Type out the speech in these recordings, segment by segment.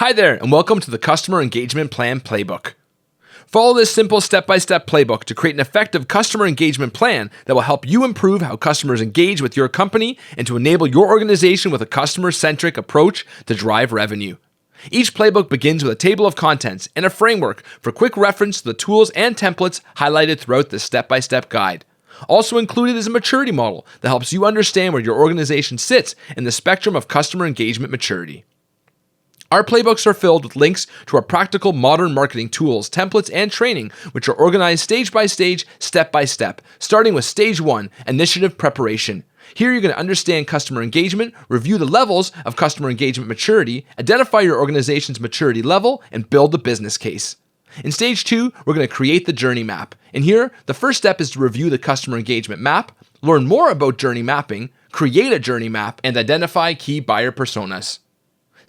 Hi there, and welcome to the Customer Engagement Plan Playbook. Follow this simple step-by-step playbook to create an effective customer engagement plan that will help you improve how customers engage with your company and to enable your organization with a customer-centric approach to drive revenue. Each playbook begins with a table of contents and a framework for quick reference to the tools and templates highlighted throughout this step-by-step guide. Also included is a maturity model that helps you understand where your organization sits in the spectrum of customer engagement maturity. Our playbooks are filled with links to our practical modern marketing tools, templates, and training, which are organized stage by stage, step by step, starting with stage 1, initiative preparation. Here you're going to understand customer engagement, review the levels of customer engagement maturity, identify your organization's maturity level, and build the business case. In stage 2, we're going to create the journey map. And here, the first step is to review the customer engagement map, learn more about journey mapping, create a journey map, and identify key buyer personas.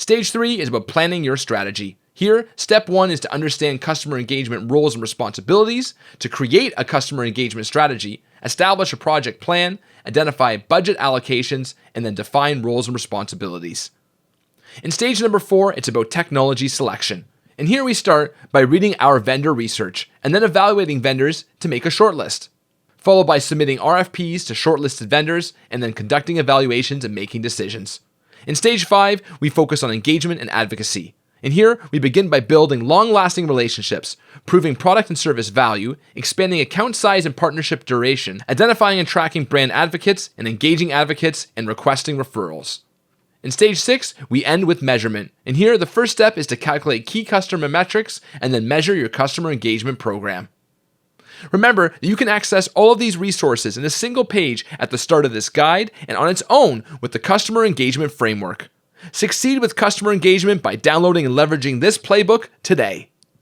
Stage 3 is about planning your strategy. Here, step 1 is to understand customer engagement roles and responsibilities, to create a customer engagement strategy, establish a project plan, identify budget allocations, and then define roles and responsibilities. In stage number 4, it's about technology selection. And here we start by reading our vendor research and then evaluating vendors to make a shortlist, followed by submitting RFPs to shortlisted vendors and then conducting evaluations and making decisions. In stage 5, we focus on engagement and advocacy. And here, we begin by building long-lasting relationships, proving product and service value, expanding account size and partnership duration, identifying and tracking brand advocates and engaging advocates, and requesting referrals. In stage 6, we end with measurement. And here, the first step is to calculate key customer metrics and then measure your customer engagement program. Remember that you can access all of these resources in a single page at the start of this guide and on its own with the Customer Engagement Framework. Succeed with customer engagement by downloading and leveraging this playbook today.